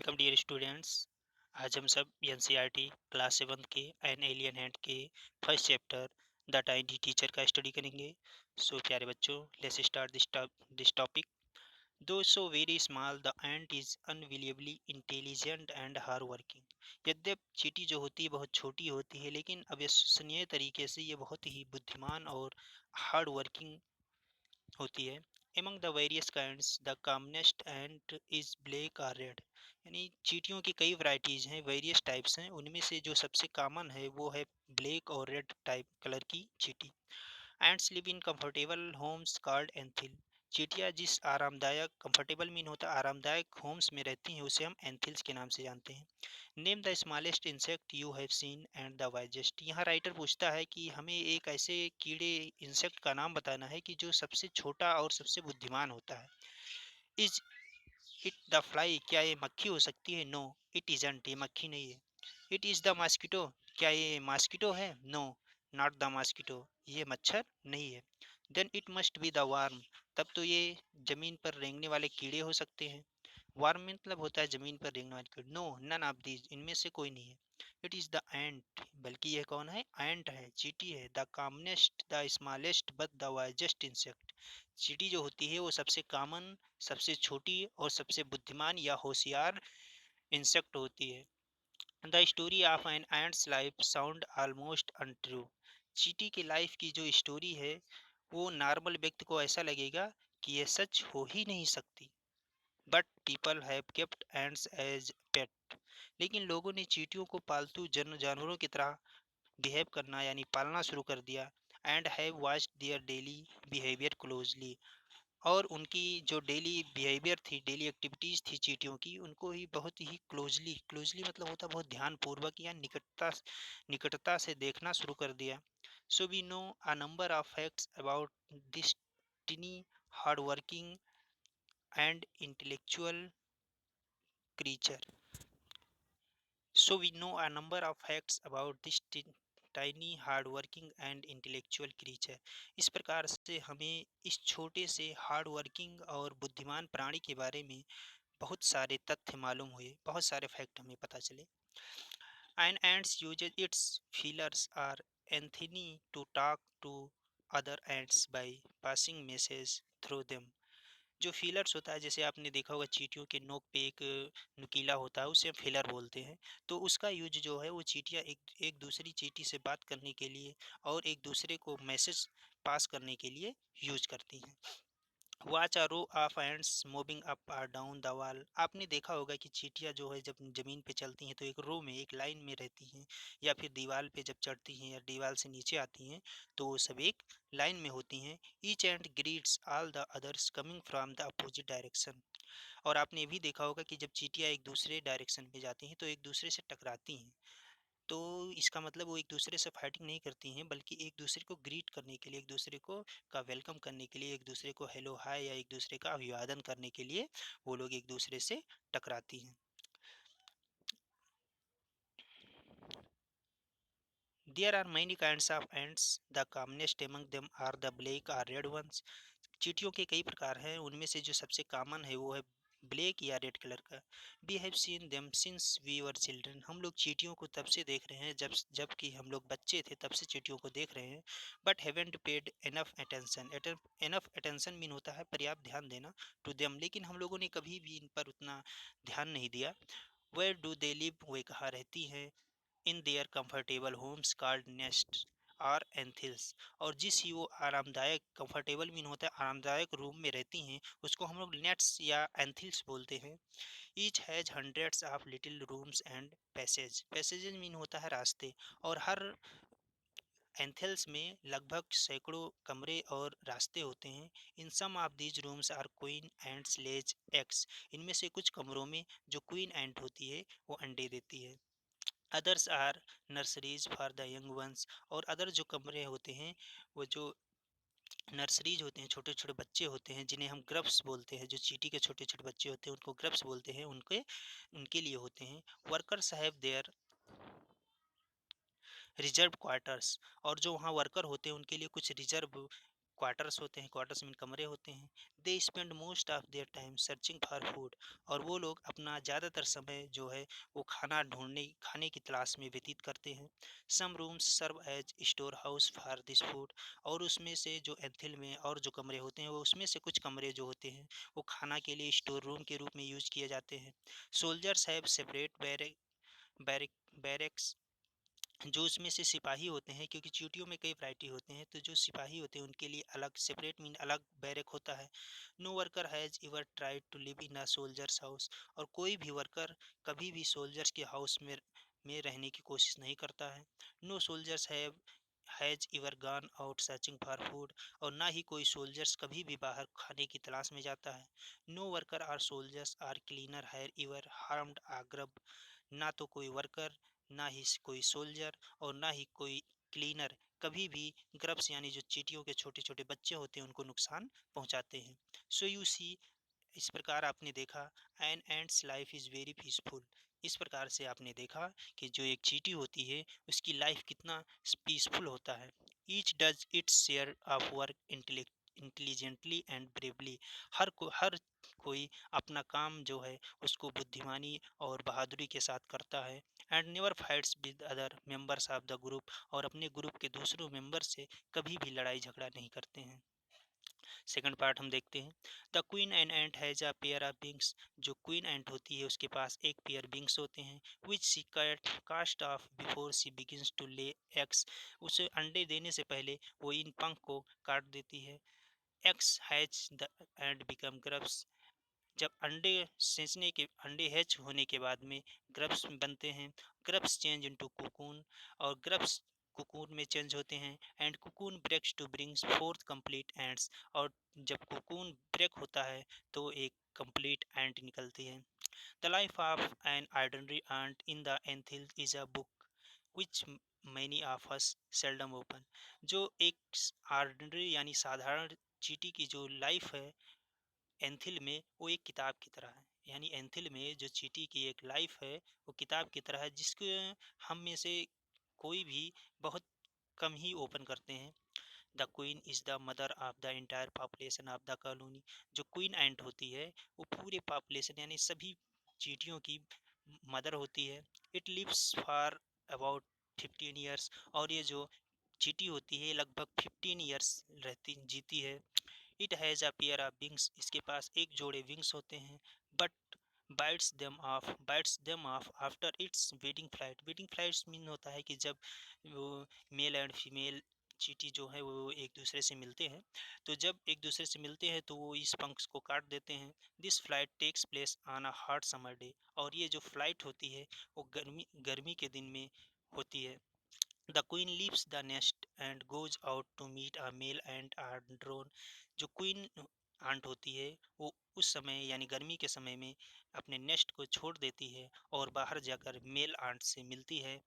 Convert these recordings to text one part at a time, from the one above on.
Welcome dear students. आज हम सब एनसीईआरटी क्लास 7 के एन एलियन हैंड के first chapter the tiny teacher का स्टडी करेंगे। सो प्यारे बच्चों, लेट्स स्टार्ट दिस टॉपिक। दो so very small the ant is unbelievably intelligent and hard working. यद्यपि चींटी जो होती है बहुत छोटी होती है, लेकिन अविश्वसनीय तरीके से ये बहुत ही बुद्धिमान और हार्ड वर्किंग होती है। Among the various kinds the commonest and is black और रेड। यानी चींटियों की कई वैरायटीज हैं, वेरियस टाइप्स हैं, उनमें से जो सबसे कॉमन है वो है ब्लैक और रेड टाइप कलर की चींटी। Ants live in comfortable homes called anthill. चींटियाँ जिस आरामदायक, कंफर्टेबल मीन होता है आरामदायक, होम्स में रहती हैं उसे हम एंथिल्स के नाम से जानते हैं। Name the smallest insect you have seen and the wisest. यहाँ राइटर पूछता है कि हमें एक ऐसे कीड़े इंसेक्ट का नाम बताना है कि जो सबसे छोटा और सबसे बुद्धिमान होता है। Is it the fly? क्या ये मक्खी हो सकती है? नो इट इजंट, ये मक्खी नहीं है। It is the mosquito? क्या ये मॉस्किटो है? नो नॉट द मॉस्किटो, ये मच्छर नहीं है। Then it must be the worm, तब तो ये जमीन पर रेंगने वाले कीड़े हो सकते हैं। वार्म मतलब होता है जमीन पर रेंगने वाले कीड़े। नो नन ऑफ दीज, इनमें से कोई नहीं है। इट इज द एंट, बल्कि यह कौन है? एंट है, चींटी है। The commonest the smallest but the wisest insect. चींटी जो होती है वो सबसे कॉमन, सबसे छोटी और सबसे बुद्धिमान या होशियार इंसेक्ट होती है। The story of an ant's life sound almost untrue. चींटी की लाइफ की जो स्टोरी है वो नॉर्मल व्यक्ति को ऐसा लगेगा कि यह सच हो ही नहीं सकती। But people have kept ants as pet. लेकिन लोगों ने चींटियों को पालतू जानवरों की तरह बिहेव करना यानी पालना शुरू कर दिया। And have watched their daily behaviour closely. और उनकी जो डेली बिहेवियर थी, डेली एक्टिविटीज थी चींटियों की, उनको ही बहुत ही क्लोजली, क्लोजली मतलब होता है बहुत ध्यानपूर्वक या निकटता से देखना शुरू कर दिया। So we know a number of facts about this tiny hard working and intellectual creature. So we know a number of facts about this tiny hardworking and intellectual creature. इस प्रकार से हमें इस छोटे से हार्ड वर्किंग और बुद्धिमान प्राणी के बारे में बहुत सारे तथ्य मालूम हुए, बहुत सारे फैक्ट हमें पता चले। An ants uses its feelers or antennae to talk to other ants by passing messages through them. जो फीलर्स होता है, जैसे आपने देखा होगा चींटियों के नोक पे एक नुकीला होता है, उसे हम फीलर बोलते हैं। तो उसका यूज जो है वो चींटियाँ एक एक दूसरी चींटी से बात करने के लिए और एक दूसरे को मैसेज पास करने के लिए यूज करती हैं। Watch a row of ants moving up और डाउन द वॉल। आपने देखा होगा कि चींटियां जो है जब जमीन पे चलती हैं तो एक रो में, एक लाइन में रहती हैं, या फिर दीवार पे जब चढ़ती हैं या दीवार से नीचे आती हैं तो वो सब एक लाइन में होती हैं। Each and grids all the others coming from the opposite direction. और आपने ये भी देखा होगा कि जब चींटियां एक दूसरे डायरेक्शन में जाती हैं तो एक दूसरे से टकराती हैं। तो इसका मतलब वो एक दूसरे से फाइटिंग नहीं करती हैं, बल्कि एक दूसरे को ग्रीट करने के लिए, एक दूसरे को का वेलकम करने के लिए, एक दूसरे को हेलो हाय या एक दूसरे का अभिवादन करने के लिए वो लोग एक दूसरे से टकराती हैं। There are many kinds of ants, the commonest among them are the black और रेड वंस। चींटियों के कई प्रकार हैं, उनमें से जो सबसे कॉमन है वो है ब्लैक या रेड कलर का। We have seen them since we were children. हम लोग चींटियों को तब से देख रहे हैं जब कि हम लोग बच्चे थे, तब से चींटियों को देख रहे हैं। But haven't paid enough attention. Enough attention mean होता है पर्याप्त ध्यान देना, टू देम, लेकिन हम लोगों ने कभी भी इन पर उतना ध्यान नहीं दिया। Where do they live? वे कहाँ रहती हैं? In their comfortable homes called nest और एंथिल्स। और जिस ही वो आरामदायक, कंफर्टेबल मीन होता है आरामदायक रूम में रहती हैं, उसको हम लोग नेट्स या एंथिल्स बोलते हैं। Each has hundreds of little rooms and passage. Passages mean होता है रास्ते, और हर एंथल्स में लगभग सैकड़ों कमरे और रास्ते होते हैं। In some of these rooms are queen ants lays eggs. इनमें से कुछ कमरों में जो क्वीन एंट होती है वो अंडे देती है। Others are nurseries for the young ones. और अदर जो कमरे होते हैं वो जो नर्सरीज होते हैं, छोटे छोटे बच्चे होते हैं जिन्हें हम ग्रफ्स बोलते हैं, जो चींटी के छोटे छोटे बच्चे होते हैं उनको ग्रफ्स बोलते हैं, उनके उनके लिए होते हैं। Workers have their reserve quarters. और जो वहाँ वर्कर होते हैं उनके लिए कुछ रिजर्व क्वार्टर्स होते हैं, क्वार्टर्स में कमरे होते हैं। They spend most of their time searching for food, और वो लोग अपना ज़्यादातर समय जो है वो खाने की तलाश में व्यतीत करते हैं। Some rooms serve as store house for this food, और उसमें से जो एंथिल में और जो कमरे होते हैं वो उसमें से कुछ कमरे जो होते हैं वो खाना के लिए स्टोर रूम के रूप में यूज किए जाते हैं। Soldiers have separate barrack barracks, जो उसमें से सिपाही होते हैं, क्योंकि चींटियों में कई वैरायटी होते हैं, तो जो सिपाही होते हैं उनके लिए अलग सेपरेट मीन अलग बैरक होता है। No worker has ever tried to live in a soldiers house, और कोई भी वर्कर कभी भी सोल्जर्स के हाउस में रहने की कोशिश नहीं करता है। No soldiers has ever gone out searching for food, और ना ही कोई सोल्जर्स कभी भी बाहर खाने की तलाश में जाता है। No worker or soldiers or cleaner has ever harmed a grub, ना तो कोई वर्कर, ना ही कोई सोल्जर, और ना ही कोई क्लीनर कभी भी ग्रब्स यानी जो चींटियों के छोटे छोटे बच्चे होते हैं उनको नुकसान पहुंचाते हैं। सो यू सी, इस प्रकार आपने देखा an ants life is very peaceful. इस प्रकार से आपने देखा कि जो एक चींटी होती है उसकी लाइफ कितना पीसफुल होता है। Each does its share of work intelligently and bravely, हर कोई अपना काम जो है उसको बुद्धिमानी और बहादुरी के साथ करता है। And never fights with other members of the group, और अपने ग्रुप के दूसरों मेंबर से कभी भी लड़ाई झगड़ा नहीं करते हैं। सेकंड पार्ट हम देखते हैं। The queen and ant has a pair of wings, जो क्वीन एंट होती है उसके पास एक पेयर विंग्स होते हैं। Which she cast off before she begins to lay eggs, उसे अंडे देने से पहले वो इन पंख को काट देती है। Eggs hatch the end become grubs, जब अंडे हैच होने के बाद में ग्रब्स बनते हैं। ग्रब्स चेंज इनटू कुकून, और ग्रब्स कुकून में चेंज होते हैं। And cocoon breaks to brings forth complete ants, और जब कुकून ब्रेक होता है तो एक कंप्लीट एंड निकलती है। The life of an ordinary ant in the anthill is a book which many of us seldom open, जो एक ऑर्डिनरी यानी साधारण चींटी की जो लाइफ है एंथिल में, वो एक किताब की तरह है। यानी एंथिल में जो चींटी की एक लाइफ है वो किताब की तरह है, जिसको हम में से कोई भी बहुत कम ही ओपन करते हैं। The queen is the mother of the entire population of the colony, जो क्वीन एंट होती है वो पूरे पॉपुलेशन यानी सभी चींटियों की मदर होती है। It lives for about 15 years, और ये जो चींटी होती है लगभग 15 ईयर्स जीती है। It has a pair of wings, इसके पास एक जोड़े विंग्स होते हैं। But bytes them of after it's wedding flight. Wedding flights mean होता है कि जब वो मेल एंड फीमेल चींटी जो है वो एक दूसरे से मिलते हैं, तो जब एक दूसरे से मिलते हैं तो वो इस पंख को काट देते हैं। This flight takes place on a hot summer day, और ये जो फ्लाइट होती है वो गर्मी के दिन में होती है। The queen leaves the nest and goes out to meet a male ant or drone, जो क्वीन आंट होती है वो उस समय यानी गर्मी के समय में अपने नेस्ट को छोड़ देती है और बाहर जाकर मेल आंट से मिलती है।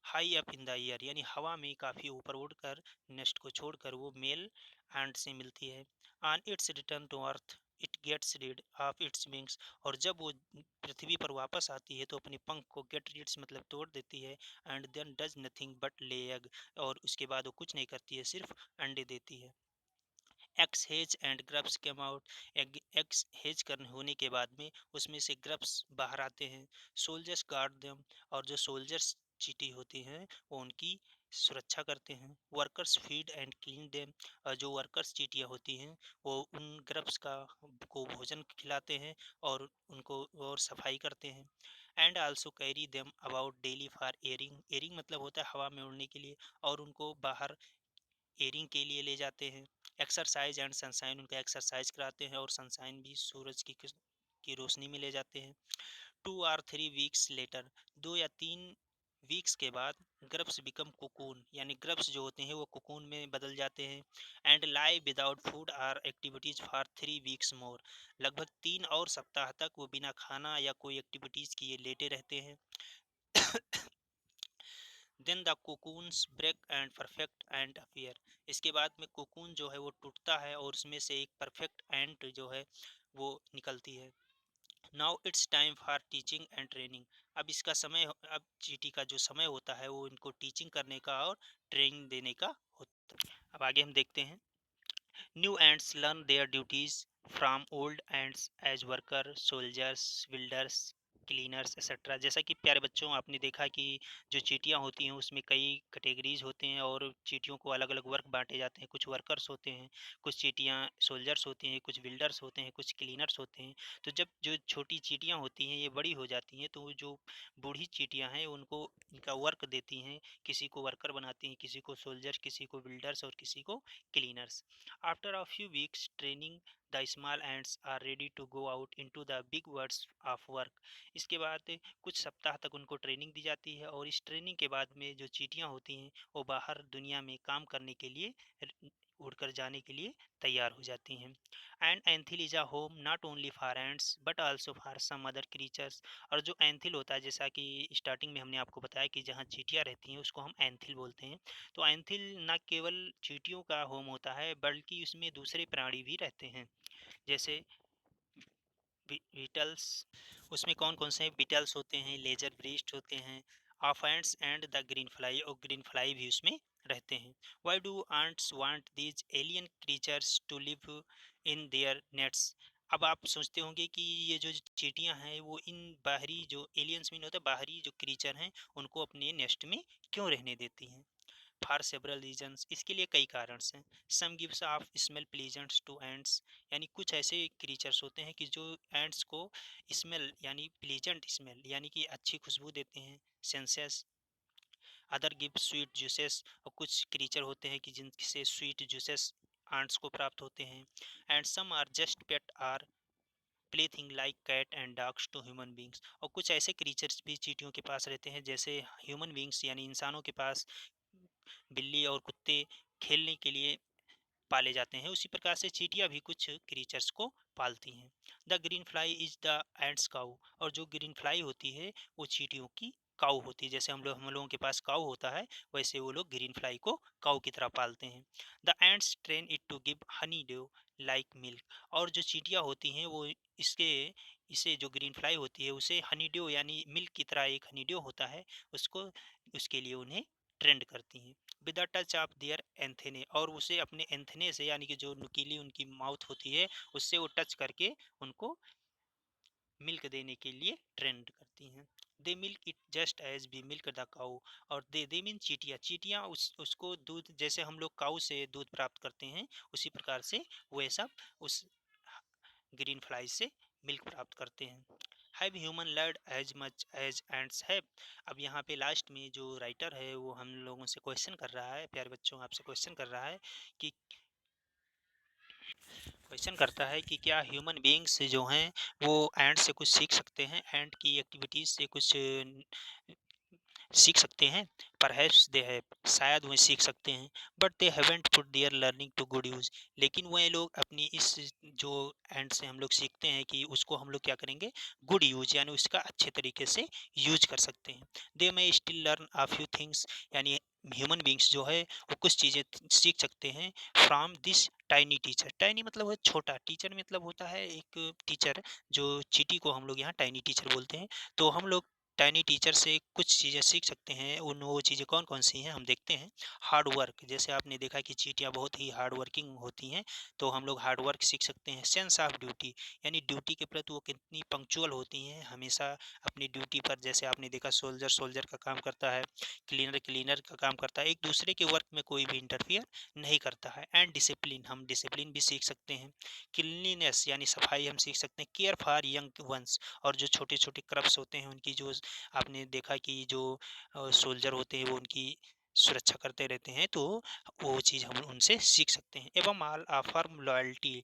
High up in the air, यानी हवा में काफ़ी ऊपर उड़कर नेस्ट को छोड़कर वो मेल आंट से मिलती है। On its return to earth it gets rid of its wings, और जब वो पृथ्वी पर वापस आती है तो अपने पंख को गेट रीड्स मतलब तोड़ देती है। And then does nothing but lay egg, और उसके बाद वो कुछ नहीं करती है, सिर्फ अंडे देती है। X hedge and grubs came out, x hedge करने होने के बाद में उसमें से ग्रब्स बाहर आते हैं। सोल्जर्स गार्ड देम, और जो सोल्जर्स चीटी होती हैं वो उनकी सुरक्षा करते हैं। Workers feed and clean them, जो वर्कर्स चीटियाँ होती हैं वो उन ग्रब्स को भोजन खिलाते हैं और उनको और सफाई करते हैं। And also carry them about daily for airing, airing मतलब होता है हवा में उड़ने के लिए, और उनको बाहर एयरिंग के लिए ले जाते हैं। एक्सरसाइज एंड सनशाइन, उनका एक्सरसाइज कराते हैं और सनशाइन भी सूरज की रोशनी में ले जाते हैं। 2 और 3 वीक्स लेटर, 2 या 3 वीक्स के बाद ग्रब्स बिकम कोकून, यानी ग्रब्स जो होते हैं वो कोकून में बदल जाते हैं। And lie without food or activities for 3 weeks more, लगभग 3 और सप्ताह तक वो बिना खाना या कोई एक्टिविटीज किए लेटे रहते हैं। Then the cocoons break and perfect ants appear, इसके बाद में कोकून जो है वो टूटता है और उसमें से एक परफेक्ट एंड जो है वो निकलती है। Now it's time for teaching and training, अब इसका समय, अब चीटी का जो समय होता है वो इनको टीचिंग करने का और ट्रेनिंग देने का होता है। अब आगे हम देखते हैं। New ants learn their duties from old ants as worker, soldiers, builders, cleaners etcetera. जैसा कि प्यारे बच्चों आपने देखा कि जो चींटियां होती हैं उसमें कई कैटेगरीज होते हैं और चींटियों को अलग अलग वर्क बांटे जाते हैं। कुछ वर्कर्स होते हैं, कुछ चींटियां सोल्जर्स होती हैं, कुछ बिल्डर्स होते हैं, कुछ क्लीनर्स होते हैं। तो जब जो छोटी चींटियां होती हैं ये बड़ी हो जाती हैं तो जो बूढ़ी चींटियां हैं उनको इनका वर्क देती हैं। किसी को वर्कर बनाती हैं, किसी को सोल्जर, किसी को बिल्डर्स और किसी को cleaners. After a few weeks training, the small ants are ready to go out into the big worlds of work. इसके बाद कुछ सप्ताह तक उनको ट्रेनिंग दी जाती है और इस ट्रेनिंग के बाद में जो चींटियां होती हैं वो बाहर दुनिया में काम करने के लिए उड़कर जाने के लिए तैयार हो जाती हैं। And anthill is a home not only for ants but also for some other creatures. और जो एंथिल होता है, जैसा कि स्टार्टिंग में हमने आपको बताया कि जहाँ चींटियां रहती हैं उसको हम एंथिल बोलते हैं। तो एंथिल न केवल चींटियों का होम होता है बल्कि उसमें दूसरे प्राणी भी रहते हैं, जैसे बीटल्स। उसमें कौन कौन से बीटल्स होते हैं, लेजर ब्रीस्ट होते हैं, of ants and the green fly, और ग्रीन फ्लाई भी उसमें रहते हैं। Why do ants want these alien creatures to live in their nests. अब आप सोचते होंगे कि ये जो चींटियां हैं वो इन बाहरी जो एलियंस में नहीं होता, बाहरी जो क्रीचर हैं उनको अपने नेस्ट में क्यों रहने देती हैं। फॉर सेवरल रीजन्स, इसके लिए कई कारण हैं। Some gives off smell pleasants to ants, यानी कुछ ऐसे क्रीचर्स होते हैं कि जो एंड्स को स्मेल यानी प्लीजेंट स्मेल यानी कि अच्छी खुशबू देते हैं, senses. Other give sweet juices, और कुछ क्रीचर होते हैं कि जिनसे स्वीट जूसेस एंड्स को प्राप्त होते हैं। And some are just pet or play thing like cat and dogs to human beings, और कुछ ऐसे क्रीचर्स भी चींटियों के पास रहते हैं जैसे ह्यूमन बींग्स यानी इंसानों के पास बिल्ली और कुत्ते खेलने के लिए पाले जाते हैं, उसी प्रकार से चींटियां भी कुछ क्रीचर्स को पालती हैं। The green fly is the ants cow, और जो ग्रीन फ्लाई होती है वो चींटियों की काऊ होती है। जैसे हम लोगों के पास काऊ होता है वैसे वो लोग ग्रीन फ्लाई को काऊ की तरह पालते हैं। The ants train it to give honey dew like milk, और जो चींटियां होती हैं वो इसके इसे जो ग्रीन फ्लाई होती है उसे हनी ड्यू यानी मिल्क की तरह एक हनी ड्यू होता है उसको उसके लिए उन्हें ट्रेंड करती हैं। With the touch of their antennae, और उसे अपने एंथने से यानी कि जो नुकीली उनकी माउथ होती है उससे वो टच करके उनको मिल्क देने के लिए ट्रेंड करती हैं। They milk it just as we milk the cow, और दे मीन चीटियाँ, चीटियाँ उसको दूध, जैसे हम लोग काऊ से दूध प्राप्त करते हैं उसी प्रकार से वो सब उस ग्रीन फ्लाई से मिल्क प्राप्त करते हैं। Have human learn as much as ants have. अब यहाँ पे लास्ट में जो राइटर है वो हम लोगों से क्वेश्चन कर रहा है, प्यारे बच्चों आपसे क्वेश्चन कर रहा है कि क्वेश्चन करता है कि क्या ह्यूमन बीइंग्स जो हैं वो एंड से कुछ सीख सकते हैं, एंड की एक्टिविटीज से कुछ सीख सकते हैं। परहैप्स दे हैव, शायद वह सीख सकते हैं। But they haven't put their learning to good use, लेकिन वह लोग अपनी इस जो एंड से हम लोग सीखते हैं कि उसको हम लोग क्या करेंगे, गुड यूज यानी उसका अच्छे तरीके से यूज कर सकते हैं। They may still learn a few things, यानी ह्यूमन बींग्स जो है वो कुछ चीज़ें सीख सकते हैं from this tiny teacher. Tiny मतलब है छोटा, टीचर मतलब होता है एक टीचर, जो चीटी को हम लोग यहाँ टाइनी टीचर बोलते हैं। तो हम लोग टाइनी टीचर से कुछ चीज़ें सीख सकते हैं। उन वो चीज़ें कौन कौन सी हैं हम देखते हैं। हार्ड वर्क, जैसे आपने देखा कि चींटियाँ बहुत ही हार्ड वर्किंग होती हैं तो हम लोग हार्ड वर्क सीख सकते हैं। सेंस ऑफ ड्यूटी, यानी ड्यूटी के प्रति वो कितनी पंक्चुअल होती हैं, हमेशा अपनी ड्यूटी पर। जैसे आपने देखा सोल्जर सोल्जर का काम करता है, क्लीनर क्लीनर का काम करता है, एक दूसरे के वर्क में कोई भी इंटरफियर नहीं करता है। एंड डिसिप्लिन, हम डिसिप्लिन भी सीख सकते हैं। क्लीनलीनेस यानी सफाई हम सीख सकते हैं। केयर फॉर यंग वंस, और जो छोटे छोटे क्रब्स होते हैं उनकी जो आपने देखा कि जो सोल्जर होते हैं वो उनकी सुरक्षा करते रहते हैं, तो वो चीज़ हम उनसे सीख सकते हैं। एवं all firm loyalty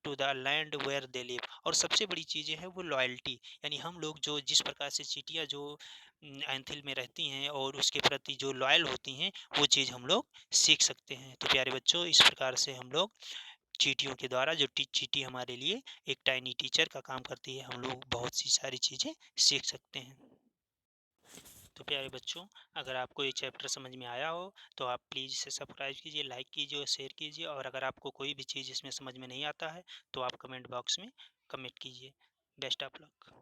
to the land where they live, और सबसे बड़ी चीज़ें हैं वो लॉयल्टी, यानी हम लोग जो जिस प्रकार से चींटियाँ जो एंथिल में रहती हैं और उसके प्रति जो लॉयल होती हैं वो चीज़ हम लोग सीख सकते हैं। तो प्यारे बच्चों इस प्रकार से हम लोग चींटियों के द्वारा जो चींटी हमारे लिए एक टाइनी टीचर का काम करती है, हम लोग बहुत सी सारी चीज़ें सीख सकते हैं। तो प्यारे बच्चों अगर आपको ये चैप्टर समझ में आया हो तो आप प्लीज़ इसे सब्सक्राइब कीजिए, लाइक कीजिए और शेयर कीजिए, और अगर आपको कोई भी चीज़ इसमें समझ में नहीं आता है तो आप कमेंट बॉक्स में कमेंट कीजिए। Best of luck.